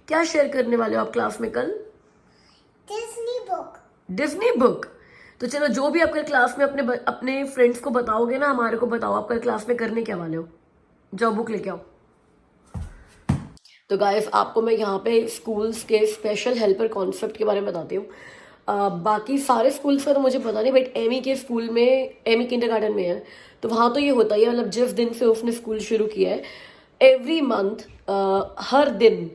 क्या शेयर करने वाले हो आप क्लास में कल? Disney book. Disney book. तो चलो, जो भी आप कल क्लास में अपने फ्रेंड्स को बताओगे ना, हमारे को बताओ आप कल क्लास में करने क्या वाले हो। जाओ बुक लेके आओ। तो गाइस, आपको मैं यहाँ पे स्कूल्स के स्पेशल हेल्पर कॉन्सेप्ट के बारे में बताती हूँ। बाकी सारे स्कूल्स का तो मुझे पता नहीं, बट एमी के स्कूल में, एमी किंडरगार्टन में है, तो वहाँ तो ये होता ही है। मतलब जिस दिन से उसने स्कूल शुरू किया है, एवरी मंथ, हर दिन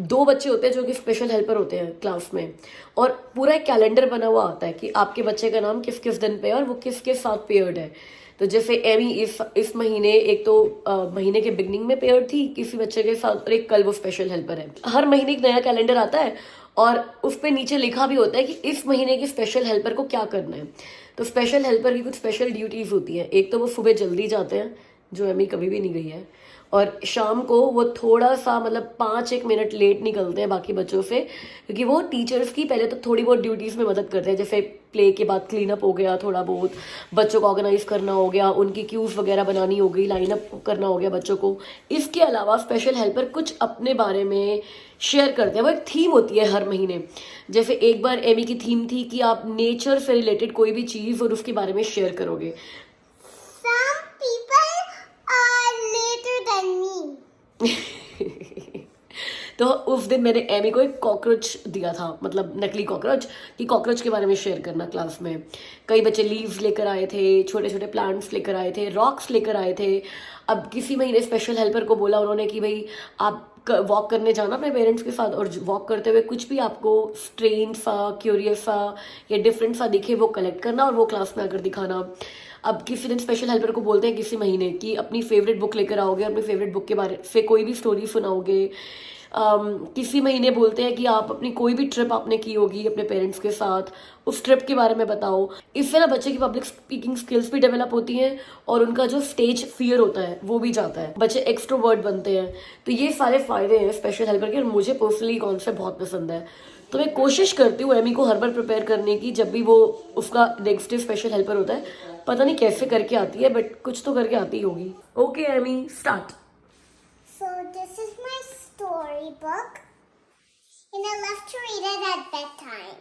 2 बच्चे होते हैं जो कि स्पेशल हेल्पर होते हैं क्लास में, और पूरा एक कैलेंडर बना हुआ आता है कि आपके बच्चे का नाम किस किस दिन पे है और वो किस किस साथ पेयर्ड है। तो जैसे एमी इस महीने, एक तो महीने के बिगनिंग में पेयर थी किसी बच्चे के साथ, और एक कल वो स्पेशल हेल्पर है। हर महीने एक नया कैलेंडर आता है और उस पे नीचे लिखा भी होता है कि इस महीने के स्पेशल हेल्पर को क्या करना है। तो स्पेशल हेल्पर की कुछ स्पेशल ड्यूटीज होती हैं। एक तो वो सुबह जल्दी जाते हैं, जो एमी कभी भी नहीं गई है, और शाम को वो थोड़ा सा, मतलब 5-1 मिनट लेट निकलते हैं बाकी बच्चों से, क्योंकि वो टीचर्स की पहले तो थोड़ी बहुत ड्यूटीज़ में मदद करते हैं। जैसे प्ले के बाद क्लीन अप हो गया, थोड़ा बहुत बच्चों को ऑर्गेनाइज करना हो गया, उनकी क्यूज वगैरह बनानी हो गई, लाइन अप करना हो गया बच्चों को। इसके अलावा स्पेशल हेल्पर कुछ अपने बारे में शेयर करते हैं। वो एक थीम होती है हर महीने। जैसे एक बार एमी की थीम थी कि आप नेचर से रिलेटेड कोई भी चीज़ और उसके बारे में शेयर करोगे। Some people are later than me. तो उस दिन मैंने एमी को एक कॉकरोच दिया था, मतलब नकली कॉकरोच, कि कॉकरोच के बारे में शेयर करना क्लास में। कई बच्चे लीव्स लेकर आए थे, छोटे छोटे प्लांट्स लेकर आए थे, रॉक्स लेकर आए थे। अब किसी महीने स्पेशल हेल्पर को बोला उन्होंने कि भाई आप वॉक करने जाना अपने पेरेंट्स के साथ, और वॉक करते हुए कुछ भी आपको स्ट्रेंज सा, क्यूरियस सा या डिफरेंट सा दिखे वो कलेक्ट करना और वो क्लास में आकर दिखाना। अब किसी दिन स्पेशल हेल्पर को बोलते हैं किसी महीने की अपनी फेवरेट बुक लेकर आओगे, अपनी फेवरेट बुक के बारे से कोई भी स्टोरी सुनाओगे। किसी महीने बोलते हैं कि आप अपनी कोई भी ट्रिप आपने की होगी अपने पेरेंट्स के साथ, उस ट्रिप के बारे में बताओ। इससे ना बच्चे की पब्लिक स्पीकिंग स्किल्स भी डेवलप होती हैं और उनका जो स्टेज फियर होता है वो भी जाता है, बच्चे एक्सट्रोवर्ट बनते हैं। तो ये सारे फायदे हैं स्पेशल हेल्पर के, और मुझे पर्सनली कॉन्सेप्ट बहुत पसंद है। तो मैं कोशिश करती हूँ एमी को हर बार प्रिपेयर करने की, जब भी वो उसका नेक्स्ट डे स्पेशल हेल्पर होता है। पता नहीं कैसे करके आती है, बट कुछ तो करके आती होगी। Okay Amy, start. So this is my storybook, and I love to read it at bedtime.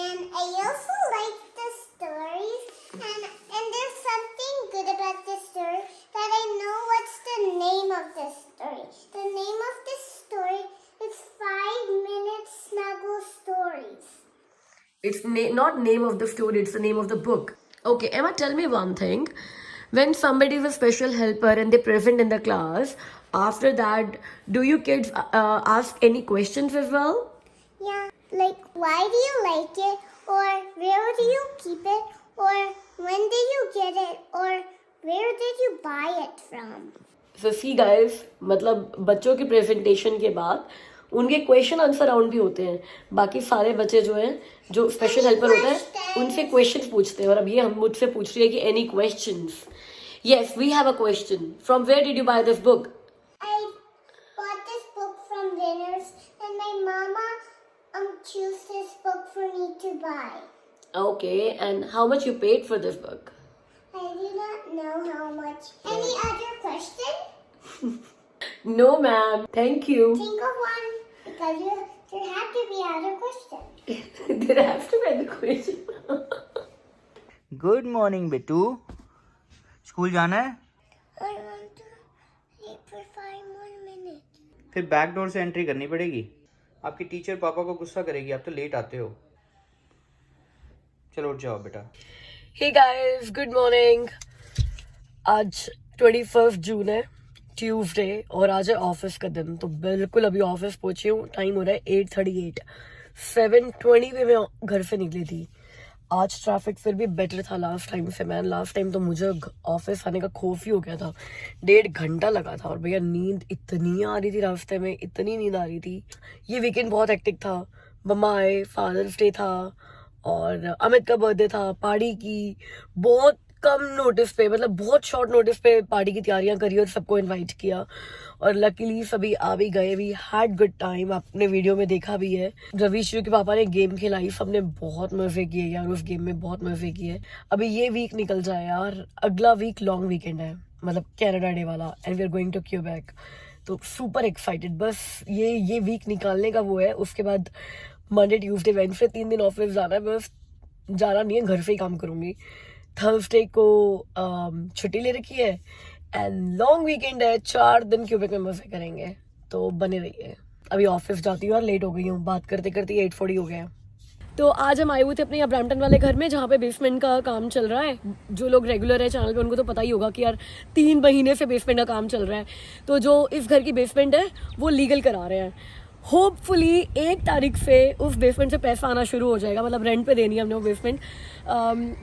And I also like the stories, and there's something good about this story that I know what's the name of this story. The name of this story is 5-Minute Snuggle Stories. It's not name of the story, it's the name of the book. Okay, Emma, tell me one thing. When somebody is a special helper and they're present in the class, after that, do you kids ask any questions as well? Yeah, like why do you like it, or where do you keep it, or when did you get it, or where did you buy it from? So see guys, मतलब बच्चों की presentation के बाद उनके question answer round भी होते हैं। बाकी सारे बच्चे जो हैं, जो स्पेशल हेल्पर होता है, उनसे क्वेश्चन पूछते हैं। और अब ये हम मुझसे पूछ रही है कि any questions? Yes, we have a question. From where did you buy this book? I bought this book from Winners, and my mama chose this book for me to buy. Okay, and how much you paid for this book? I do not know how much. Any other question? No ma'am, thank you. Think of one, because there have to be other questions. There has to be a question. Good morning बेटू, school जाना है? I want to sleep for 5 more minutes. फिर back door से entry करनी पड़ेगी। आपकी teacher पापा को गुस्सा करेगी, आप तो लेट आते हो। चलो उठ जाओ बेटा। Hey guys, good morning. आज 21 जून है, ट्यूसडे, और आज है ऑफिस का दिन। तो बिल्कुल अभी ऑफिस पहुंची हूँ। टाइम हो रहा है 8:38। 7:20 पे मैं घर से निकली थी। आज ट्रैफिक फिर भी बेटर था लास्ट टाइम से। मैन, लास्ट टाइम तो मुझे ऑफिस आने का खौफ ही हो गया था। 1.5 घंटा लगा था, और भैया नींद इतनी आ रही थी रास्ते में, इतनी नींद आ रही थी। ये वीकेंड बहुत हेक्टिक था। मम्मा आए, फादर्स डे था, और अमित का बर्थडे था, पार्टी की। बहुत कम नोटिस पे, मतलब बहुत शॉर्ट नोटिस पे पार्टी की तैयारियां करी और सबको इनवाइट किया, और लकीली सभी आ भी गए। वी हैड गुड टाइम, आपने वीडियो में देखा भी है। रविश के पापा ने गेम खिलाई, सबने बहुत मजे किए यार, उस गेम में बहुत मजे किए। अभी ये वीक निकल जाए यार, अगला वीक लॉन्ग वीकेंड है, मतलब कैनेडा डे वाला, and we are going to Quebec. तो सुपर एक्साइटेड, बस ये वीक निकालने का वो है। उसके बाद मंडे ट्यूसडे वेडनेसडे 3 दिन ऑफिस जाना है, बस जाना नहीं है, घर से ही काम करूंगी। थर्सडे को छुट्टी ले रखी है एंड लॉन्ग वीकेंड है, 4 दिन क्यूबिक में मजे करेंगे, तो बने रहिए। अभी ऑफिस जाती हूँ और लेट हो गई हूँ, बात करते करते 8:40 हो गए हैं। तो आज हम आए हुए थे अपने यहाँ ब्रैम्पटन वाले घर में, जहाँ पे बेसमेंट का काम चल रहा है। जो लोग रेगुलर है चैनल पे उनको तो पता ही होगा कि यार 3 महीने से बेसमेंट का काम चल रहा है। तो जो इस घर की बेसमेंट है वो लीगल करा रहे हैं। होपफुली 1 तारीख से उस बेसमेंट से पैसा आना शुरू हो जाएगा, मतलब रेंट पे देनी है हमने वो बेसमेंट।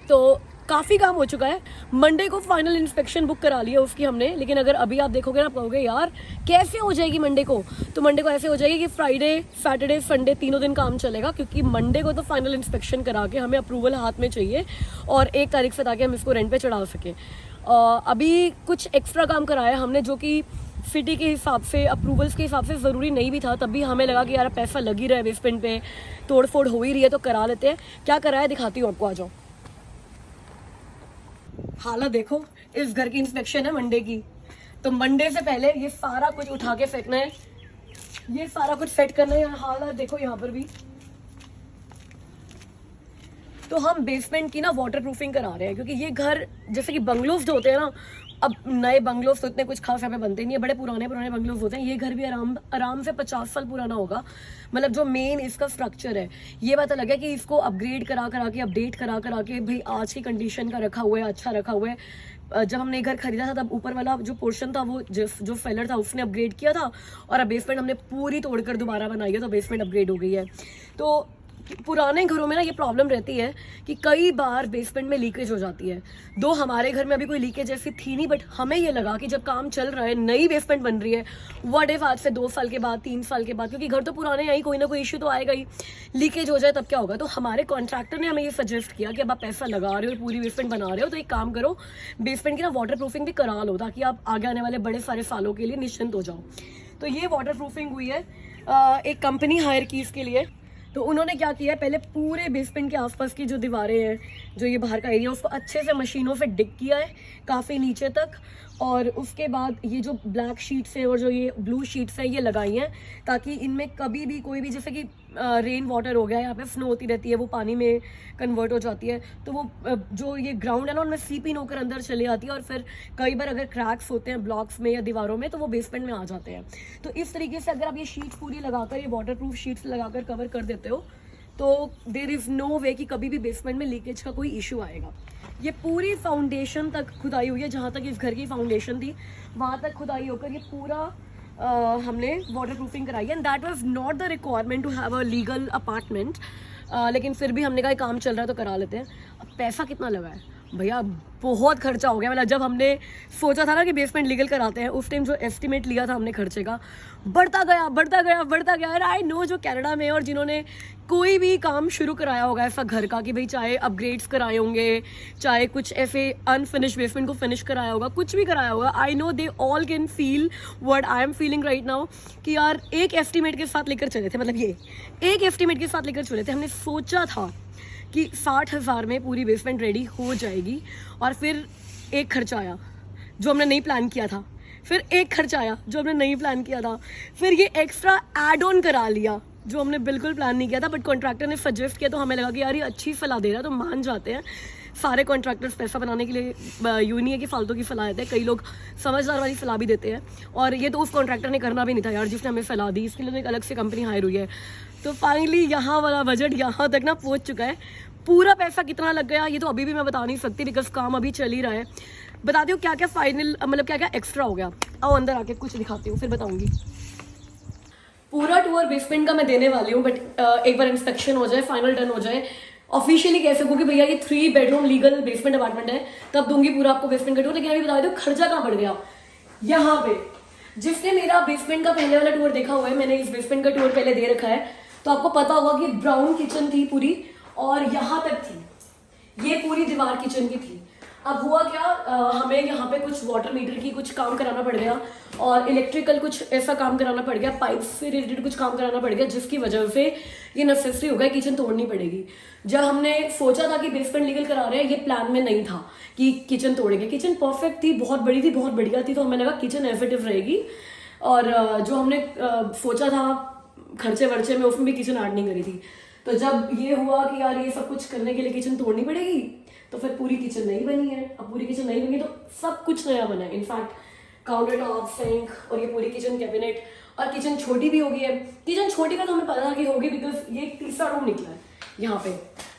तो काफ़ी काम हो चुका है। मंडे को फाइनल इंस्पेक्शन बुक करा लिया उसकी हमने, लेकिन अगर अभी आप देखोगे ना आप कहोगे यार कैसे हो जाएगी मंडे को। तो मंडे को ऐसे हो जाएगी कि फ्राइडे सैटरडे संडे 3 दिन काम चलेगा, क्योंकि मंडे को तो फाइनल इंस्पेक्शन करा के हमें अप्रूवल हाथ में चाहिए और 1 तारीख से, ताकि हम इसको रेंट पे चढ़ा सकें। अभी कुछ एक्स्ट्रा काम कराया हमने, जो कि सिटी के हिसाब से, अप्रूवल्स के हिसाब से ज़रूरी नहीं भी था। तब भी हमें लगा कि यार पैसा लग ही रहा है बेसमेंट पे, तोड़ फोड़ हो ही रही है, तो करा लेते हैं। क्या कराया दिखाती हूँ आपको, आ जाओ। हालत देखो, इस घर की इंस्पेक्शन है मंडे की। तो मंडे से पहले ये सारा कुछ उठा के फेंकना है, ये सारा कुछ सेट करना है। हालत देखो यहाँ पर भी। तो हम बेसमेंट की ना वाटर प्रूफिंग करा रहे हैं, क्योंकि ये घर जैसे कि बंगलोज जो होते हैं ना, अब नए बंगलोज तो इतने कुछ खास यहाँ पे बनते नहीं है, बड़े पुराने बंगलोज होते हैं। ये घर भी आराम से 50 साल पुराना होगा, मतलब जो मेन इसका स्ट्रक्चर है। ये बात अलग है कि इसको अपग्रेड करा के, अपडेट करा के भाई आज की कंडीशन का रखा हुआ है, अच्छा रखा हुआ है। जब हमने घर खरीदा था तब ऊपर वाला जो पोर्शन था वो जो फेलर था उसने अपग्रेड किया था, और अब बेसमेंट हमने पूरी तोड़कर दोबारा बनाई है, तो बेसमेंट अपग्रेड हो गई है। तो पुराने घरों में ना ये प्रॉब्लम रहती है कि कई बार बेसमेंट में लीकेज हो जाती है। दो हमारे घर में अभी कोई लीकेज ऐसी थी नहीं, बट हमें ये लगा कि जब काम चल रहा है, नई बेसमेंट बन रही है, व्हाट इफ आज से 2 साल के बाद, 3 साल के बाद, क्योंकि घर तो पुराने हैं ही, कोई ना कोई इश्यू तो आएगा ही, लीकेज हो जाए तब क्या होगा। तो हमारे कॉन्ट्रैक्टर ने हमें ये सजेस्ट किया कि अब आप पैसा लगा रहे हो, पूरी बेसमेंट बना रहे हो, तो एक काम करो, बेसमेंट की ना वाटर प्रूफिंग भी करा लो, ताकि आप आगे आने वाले बड़े सारे सालों के लिए निश्चिंत हो जाओ। तो ये वाटर प्रूफिंग हुई है, एक कंपनी हायर की इसके लिए। तो उन्होंने क्या किया है, पहले पूरे बेसमेंट के आसपास की जो दीवारें हैं, जो ये बाहर का एरिया, उसको अच्छे से मशीनों से डिग किया है काफ़ी नीचे तक, और उसके बाद ये जो ब्लैक शीट्स हैं और जो ये ब्लू शीट्स हैं ये लगाई हैं, ताकि इनमें कभी भी कोई भी, जैसे कि रेन वाटर हो गया, यहाँ पे स्नो होती रहती है, वो पानी में कन्वर्ट हो जाती है, तो वो जो ये ग्राउंड है ना उनमें सीप इन होकर अंदर चली आती है, और फिर कई बार अगर क्रैक्स होते हैं ब्लॉक्स में या दीवारों में, तो वो बेसमेंट में आ जाते हैं। तो इस तरीके से अगर आप ये शीट्स पूरी लगाकर, ये वाटर प्रूफ शीट्स लगाकर कवर कर देते हो, तो देर इज़ नो वे कि कभी भी बेसमेंट में लीकेज का कोई इशू आएगा। ये पूरी फाउंडेशन तक खुदाई हुई है, जहाँ तक इस घर की फाउंडेशन थी वहाँ तक खुदाई होकर ये पूरा हमने वाटर प्रूफिंग कराई है। And that was not the requirement to have a legal apartment, लेकिन फिर भी हमने कहा काम चल रहा है तो करा लेते हैं। अब पैसा कितना लगा है भैया, बहुत खर्चा हो गया। मतलब जब हमने सोचा था ना कि बेसमेंट लीगल कराते हैं, उस टाइम जो एस्टिमेट लिया था हमने खर्चे का, बढ़ता गया। और आई नो जो कनाडा में और जिन्होंने कोई भी काम शुरू कराया होगा ऐसा घर का, कि भाई चाहे अपग्रेड्स कराए होंगे, चाहे कुछ ऐसे अनफिनिश बेसमेंट को फिनिश कराया होगा, कुछ भी कराया होगा, I know they all can feel what I am feeling right now, कि यार एक एस्टिमेट के साथ लेकर चले थे, मतलब ये एक एस्टिमेट के साथ लेकर चले थे। हमने सोचा था कि 60,000 में पूरी बेसमेंट रेडी हो जाएगी, और फिर एक खर्चा आया जो हमने नहीं प्लान किया था, फिर एक खर्चा आया जो हमने नहीं प्लान किया था, फिर ये एक्स्ट्रा एड ऑन करा लिया जो हमने बिल्कुल प्लान नहीं किया था। बट कॉन्ट्रैक्टर ने सजेस्ट किया, तो हमें लगा कि यार ये अच्छी सलाह दे रहा है, तो मान जाते हैं। सारे कॉन्ट्रैक्टर्स पैसा बनाने के लिए यूँ नहीं है कि फालतू की सलाह देते हैं, कई लोग समझदार वाली सलाह भी देते हैं, और ये तो उस कॉन्ट्रैक्टर ने करना भी नहीं था यार जिसने हमें सलाह दी, इसके लिए तो एक अलग से कंपनी हायर हुई है। तो फाइनली यहाँ वाला बजट यहाँ तक ना पहुँच चुका है। पूरा पैसा कितना लग गया ये तो अभी भी मैं बता नहीं सकती, बिकॉज काम अभी चल ही रहा है। बताती हूँ क्या क्या फाइनल, मतलब क्या क्या एक्स्ट्रा हो गया। आओ अंदर आके कुछ दिखाती हूँ, फिर बताऊँगी। पूरा टूर बेसमेंट का मैं देने वाली हूँ, बट एक बार इंस्पेक्शन हो जाए, फाइनल डन हो जाए, ऑफिशियली कह सकूँ कि भैया ये 3 बेडरूम लीगल बेसमेंट अपार्टमेंट है, तब दूंगी पूरा आपको बेसमेंट का टूर। लेकिन अभी बता दो खर्चा कहाँ बढ़ गया। यहाँ पे जिसने मेरा बेसमेंट का पहले वाला टूर देखा हुआ है, मैंने इस बेसमेंट का टूर पहले दे रखा है, तो आपको पता होगा कि ब्राउन किचन थी पूरी, और यहाँ तक थी, ये पूरी दीवार किचन की थी। अब हुआ क्या, हमें यहाँ पे कुछ वाटर मीटर की कुछ काम कराना पड़ गया, और इलेक्ट्रिकल कुछ ऐसा काम कराना पड़ गया, पाइप से रिलेटेड कुछ काम कराना पड़ गया, जिसकी वजह से ये नेसेसरी हो गया किचन तोड़नी पड़ेगी। जब हमने सोचा था कि बेसमेंट लीगल करा रहे हैं, ये प्लान में नहीं था कि किचन तोड़ेंगे। किचन परफेक्ट थी, बहुत बड़ी थी, बहुत बढ़िया थी, तो हमें लगा किचन एज इट इज रहेगी, और जो हमने सोचा था खर्चे वर्चे में, उसमें भी किचन ऐड नहीं करी थी। तो जब ये हुआ कि यार ये सब कुछ करने के लिए किचन तोड़नी पड़ेगी, तो फिर पूरी किचन नई बनी है। अब पूरी किचन नई बनी तो सब कुछ नया बना है। इनफैक्ट काउंटर टॉप, सिंक और ये पूरी किचन कैबिनेट, और किचन छोटी भी हो गई है। किचन छोटी का तो हमें पता था कि होगी, बिकॉज ये तीसरा रूम निकला है यहाँ पे।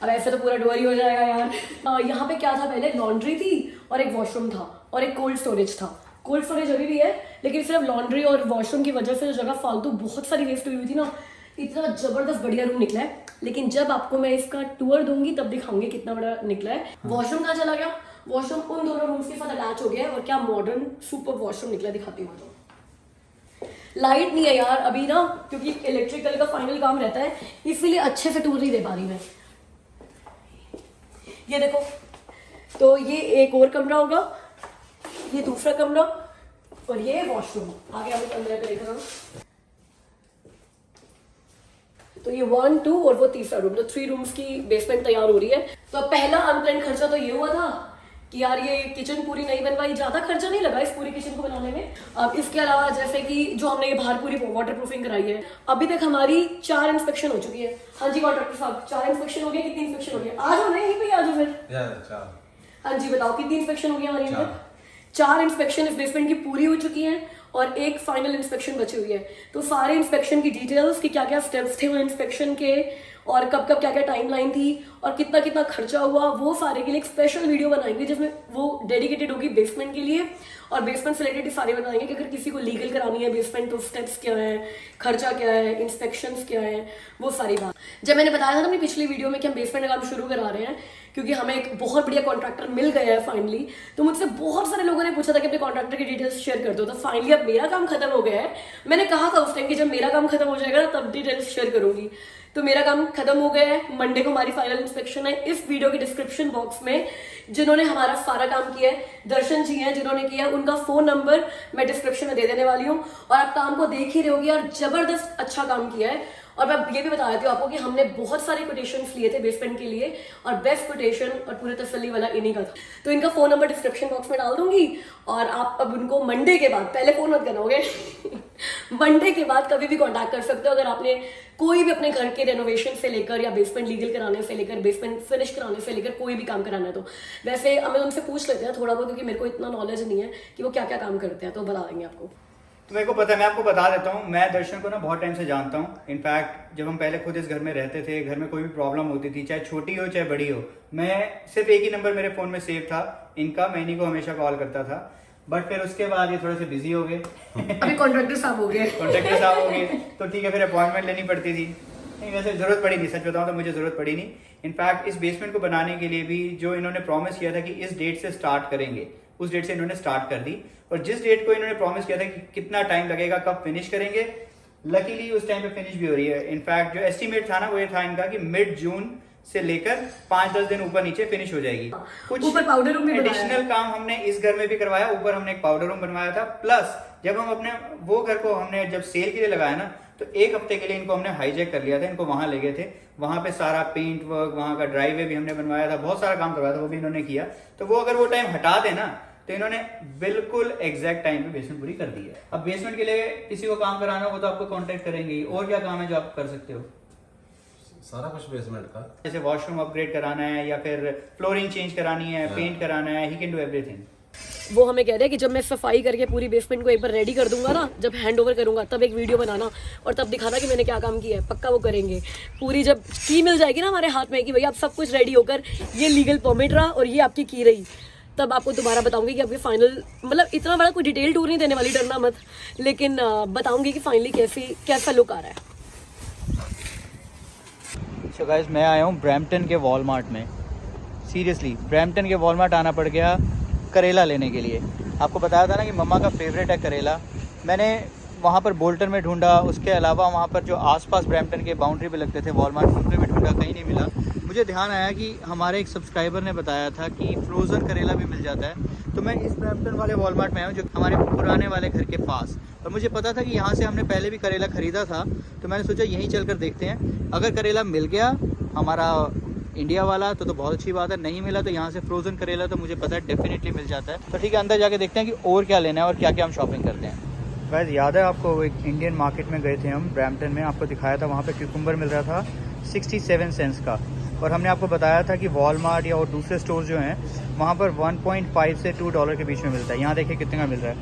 अब ऐसे तो पूरा डोर ही हो जाएगा यार। यहाँ पे क्या था, पहले लॉन्ड्री थी और एक वॉशरूम था और एक कोल्ड स्टोरेज था। कोल्ड स्टोरेज अभी भी है, लेकिन सिर्फ लॉन्ड्री और वॉशरूम की वजह से जो जगह फालतू बहुत सारी वेस्ट हुई थी ना, इतना जबरदस्त बढ़िया रूम निकला है। लेकिन जब आपको मैं इसका टूर दूंगी तब दिखाऊंगी कितना बड़ा निकला है। वॉशरूम कहाँ चला गया? वॉशरूम उन दोनों रूम्स के साथ अटैच हो गया है, और क्या मॉडर्न सुपर वॉशरूम निकला, दिखाती हूँ। लाइट नहीं है यार अभी ना, क्योंकि इलेक्ट्रिकल का फाइनल काम रहता है, इसलिए अच्छे से टूर नहीं दे पा रही मैं। ये देखो, तो ये एक और कमरा होगा, ये दूसरा कमरा, और ये वॉशरूम। आगे हम अंदर का देख रहा हूँ, तो ये 1, 2 और वो तीसरा रूम, तो 3 रूम्स की बेसमेंट तैयार हो रही है। तो पहला अनप्लान्ड खर्चा तो ये हुआ था कि यार ये किचन पूरी नहीं बन पाई, ज्यादा खर्चा नहीं लगा इस पूरी किचन को बनाने में। अब इसके अलावा जैसे कि जो हमने ये बाहर पूरी वाटर प्रूफिंग कराई है, अभी तक हमारी 4 इंस्पेक्शन हो चुकी है। हाँ जी कॉन्ट्रैक्टर साहब, 4 इंस्पेक्शन हो गया, कितनी इंस्पेक्शन हो गया? आ जाओ ना यहीं पे, आ जाओ फिर। हाँ जी बताओ, कितनी इंस्पेक्शन हो गई हमारी अभी तक? 4 इंस्पेक्शन इस बेसमेंट की पूरी हो चुकी है, और एक फाइनल इंस्पेक्शन बची हुई है। तो सारे इंस्पेक्शन की डिटेल्स कि क्या क्या स्टेप्स थे वो इंस्पेक्शन के, और कब कब क्या क्या टाइमलाइन थी, और कितना कितना खर्चा हुआ, वो सारे के लिए एक स्पेशल वीडियो बनाएंगे जिसमें वो डेडिकेटेड होगी बेसमेंट के लिए। और बेसमेंट से रिलेटेड सारे बताएंगे कि अगर किसी को लीगल करानी है बेसमेंट तो स्टेप्स क्या है, खर्चा क्या है, इंस्पेक्शंस क्या है, वो सारी बात। जब मैंने बताया था ना अपनी पिछली वीडियो में कि हम बेसमेंट का काम शुरू करा रहे हैं, क्योंकि हमें एक बहुत बढ़िया कॉन्ट्रैक्टर मिल गया है फाइनली, तो मुझसे बहुत सारे लोगों ने पूछा था कि अपने कॉन्ट्रैक्टर की डिटेल्स शेयर कर दो। तो फाइनली अब मेरा काम खत्म हो गया है। मैंने कहा था उस टाइम कि जब मेरा काम खत्म हो जाएगा ना तब डिटेल्स शेयर करूंगी। तो मेरा काम खत्म हो गया है, मंडे को हमारी फाइनल इंस्पेक्शन है। इस वीडियो के डिस्क्रिप्शन बॉक्स में जिन्होंने हमारा सारा काम किया है, दर्शन जी हैं जिन्होंने किया, उनका फोन नंबर मैं डिस्क्रिप्शन में दे देने वाली हूँ। और आप काम को देख ही रहे होगे यार, जबरदस्त अच्छा काम किया है। और मैं ये भी बता देती हूँ आपको कि हमने बहुत सारे कोटेशंस लिए थे बेसमेंट के लिए, और बेस्ट कोटेशन और पूरे तसल्ली वाला इन्हीं का था। तो इनका फोन नंबर डिस्क्रिप्शन बॉक्स में डाल दूंगी, और आप अब उनको मंडे के बाद, पहले फोन मत करना होगे मंडे के बाद कभी भी कांटेक्ट कर सकते हो अगर आपने कोई भी अपने घर के रेनोवेशन से लेकर या बेसमेंट लीगल कराने से लेकर बेसमेंट फिनिश कराने से लेकर कोई भी काम कराना है। तो वैसे हमें उनसे पूछ लेते हैं थोड़ा बहुत, क्योंकि मेरे को इतना नॉलेज नहीं है कि वो क्या क्या काम करते हैं, तो बता देंगे आपको। तो मेरे को पता है, मैं आपको बता देता हूँ, मैं दर्शन को ना बहुत टाइम से जानता हूँ। इनफैक्ट जब हम पहले खुद इस घर में रहते थे, घर में कोई भी प्रॉब्लम होती थी, चाहे छोटी हो चाहे बड़ी हो, मैं सिर्फ एक ही नंबर मेरे फोन में सेव था इनका, मैं इन्हीं को हमेशा कॉल करता था। बट फिर उसके बाद ये थोड़े से बिजी हो गए अभी कॉन्ट्रैक्टर साहब हो गए कॉन्ट्रैक्टर साहब हो गए, तो ठीक है फिर अपॉइंटमेंट लेनी पड़ती थी। नहीं वैसे जरूरत पड़ी नहीं, सच बताऊँ तो मुझे जरूरत पड़ी नहीं। इनफैक्ट इस बेसमेंट को बनाने के लिए भी जो इन्होंने प्रॉमिस किया था कि इस डेट से स्टार्ट करेंगे, उस डेट से इन्होंने स्टार्ट कर दी। और जिस डेट को इन्होंने प्रॉमिस किया था कि कितना टाइम लगेगा, कब फिनिश करेंगे, लकीली उस टाइम पे फिनिश भी हो रही है। इनफैक्ट जो एस्टिमेट था ना वो ये था इनका कि मिड जून से लेकर 5-10 दिन ऊपर नीचे फिनिश हो जाएगी। कुछ ऊपर पाउडर रूम भी एडिशनल काम हमने इस घर में भी करवाया, ऊपर हमने एक पाउडर रूम बनवाया था। प्लस जब हम अपने वो घर को हमने जब सेल के लिए लगाया ना, तो 1 हफ्ते के लिए इनको हमने हाईजैक कर लिया था, इनको वहां ले गए थे, वहां पे सारा पेंट वर्क, वहां का ड्राइवे भी हमने बनवाया था, बहुत सारा काम करवाया था, वो भी इन्होंने किया। तो वो अगर वो टाइम हटा देना तो इन्होंने बिल्कुल एग्जैक्ट टाइम पे बेसमेंट पूरी कर दी है। अब बेसमेंट के लिए किसी को काम कराना हो तो आपको कांटेक्ट करेंगे। और क्या काम है जो आप कर सकते हो? सारा कुछ बेसमेंट का, जैसे वॉशरूम अपग्रेड कराना है या फिर फ्लोरिंग चेंज करानी है, पेंट कराना है, ही कैन डू एवरीथिंग। वो हमें कह रहे हैं कि जब मैं सफाई करके पूरी बेसमेंट को एक बार रेडी कर दूंगा ना, जब हैंड ओवर करूंगा तब एक वीडियो बनाना और तब दिखाना कि मैंने क्या काम किया है। पक्का वो करेंगे। पूरी जब की मिल जाएगी ना हमारे हाथ में कि भैया आप सब कुछ रेडी होकर, ये लीगल परमिट रहा और ये आपकी की रही, तब आपको दोबारा बताऊंगी कि आपके फाइनल, मतलब इतना बड़ा कोई डिटेल टूर नहीं देने वाली, डरना मत, लेकिन बताऊंगी कि फाइनली कैसा लुक आ रहा है। सो गाइस मैं आया हूँ ब्रैम्पटन के वॉलमार्ट में। सीरियसली ब्रैम्पटन के वॉलमार्ट आना पड़ गया करेला लेने के लिए। आपको बताया था ना कि मम्मा का फेवरेट है करेला। मैंने वहाँ पर बोल्टन में ढूंढा, उसके अलावा वहाँ पर जो आसपास ब्रैम्पटन के बाउंड्री पे लगते थे वॉलमार्ट, उन पर भी ढूंढा, कहीं नहीं मिला। मुझे ध्यान आया कि हमारे एक सब्सक्राइबर ने बताया था कि फ्रोज़न करेला भी मिल जाता है। तो मैं इस ब्रैम्पटन वाले वॉलमार्ट में आया हूँ जो हमारे पुराने वाले घर के पास। और मुझे पता था कि यहाँ से हमने पहले भी करेला ख़रीदा था, तो मैंने सोचा यहीं चल कर देखते हैं। अगर करेला मिल गया हमारा इंडिया वाला तो बहुत अच्छी बात है, नहीं मिला तो यहाँ से फ्रोज़न करेला तो मुझे पता है डेफिनेटली मिल जाता है। तो ठीक है, अंदर जाके देखते हैं कि और क्या लेना है और क्या क्या हम शॉपिंग करते हैं। गाइस याद है आपको, एक इंडियन मार्केट में गए थे हम ब्रैम्पटन में, आपको दिखाया था वहाँ पे क्यूकम्बर मिल रहा था 67 सेंट्स का, और हमने आपको बताया था कि वॉलमार्ट या और दूसरे स्टोर जो हैं वहाँ पर 1.5 से $2 के बीच में मिलता है। यहाँ देखिए कितने का मिल रहा है,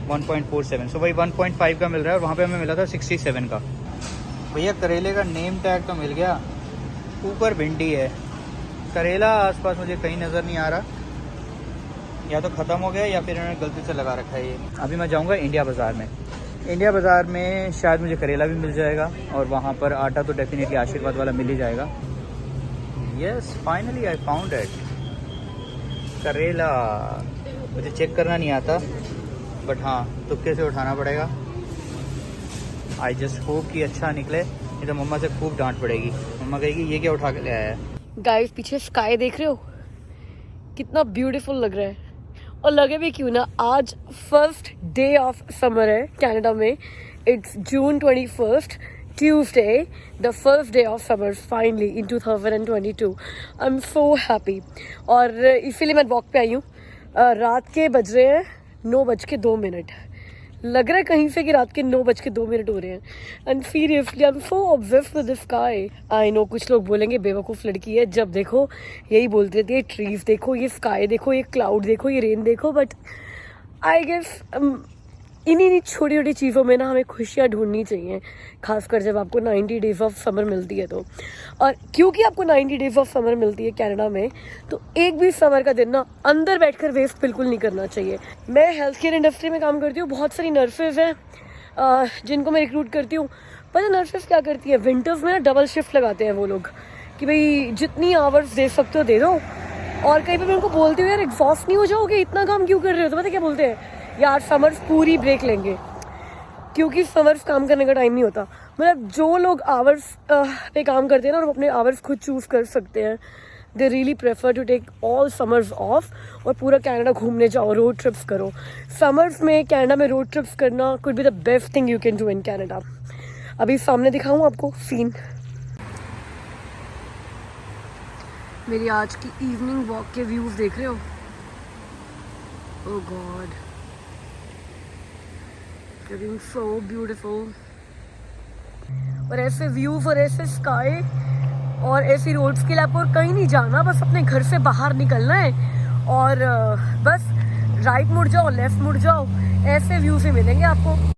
1.47। सो वही 1.5 का मिल रहा है, और वहाँ पे हमें मिला था 67 का। भैया करेले का नेम टैग तो मिल गया, ऊपर भिंडी है। करेला आसपास मुझे कहीं नज़र नहीं आ रहा, या तो ख़त्म हो गया या फिर इन्होंने गलती से लगा रखा है ये। अभी मैं जाऊँगा इंडिया बाज़ार में। इंडिया बाज़ार में शायद मुझे करेला भी मिल जाएगा, और वहाँ पर आटा तो डेफिनेटली आशीर्वाद वाला मिल ही जाएगा। Yes, finally I found it, करेला। मुझे चेक करना नहीं आता, बट हाँ तुक्के से उठाना पड़ेगा। आई जस्ट होप कि अच्छा निकले, नहीं तो मम्मा से खूब डांट पड़ेगी। मम्मा कहेगी ये क्या उठा के ले आया है। गाइस पीछे स्काई देख रहे हो, कितना ब्यूटीफुल लग रहा है। और लगे भी क्यों ना, आज फर्स्ट डे ऑफ समर है कनाडा में। It's June 21st, Tuesday, the first day of summer finally in 2022। I am so happy, और इसीलिए मैं वॉक पे आई हूँ। रात के बज रहे हैं 9:02। लग रहा है कहीं से कि रात के 9:02 हो रहे हैं। And seriously I am so obsessed with the sky. I know कुछ लोग बोलेंगे बेवकूफ़ लड़की है, जब देखो यही बोलते रहती है, ट्रीज देखो, ये स्काई देखो, ये क्लाउड देखो, ये रेन देखो। बट आई गेस इन्हीं छोटी छोटी चीज़ों में ना हमें खुशियाँ ढूंढनी चाहिए, खासकर जब आपको 90 डेज ऑफ समर मिलती है तो। और क्योंकि आपको 90 डेज ऑफ समर मिलती है कनाडा में, तो एक भी समर का दिन ना अंदर बैठकर वेस्ट बिल्कुल नहीं करना चाहिए। मैं हेल्थ केयर इंडस्ट्री में काम करती हूँ, बहुत सारी नर्सेज हैं जिनको मैं रिक्रूट करती हूँ। पता है नर्सेज क्या करती है, विंटर्स में ना डबल शिफ्ट लगाते हैं वो लोग, कि भाई जितनी आवर्स दे सकते हो दे दो। और कहीं पर मैं उनको बोलती हूँ यार एग्जॉस्ट नहीं हो जाओगे, इतना काम क्यों कर रहे हो? तो पता क्या बोलते हैं, यार समर्स पूरी ब्रेक लेंगे, क्योंकि समर्स काम करने का टाइम नहीं होता। मतलब जो लोग आवर्स पे काम करते हैं ना, और वो अपने आवर्स खुद चूज़ कर सकते हैं, they really prefer to take all summers off और पूरा कनाडा घूमने जाओ, रोड ट्रिप्स करो। समर्स में कनाडा में रोड ट्रिप्स करना could be the best thing you can do in Canada. अभी सामने दिखाऊँ आपको सीन, मेरी आज की इवनिंग वॉक के व्यूज़ देख रहे हो? ओह गॉड, looking so beautiful। और ऐसे व्यूज और ऐसे स्काई और ऐसी रोड्स के लिए आपको और कहीं नहीं जाना, बस अपने घर से बाहर निकलना है और बस राइट मुड़ जाओ, लेफ्ट मुड़ जाओ, ऐसे व्यूज ही मिलेंगे आपको।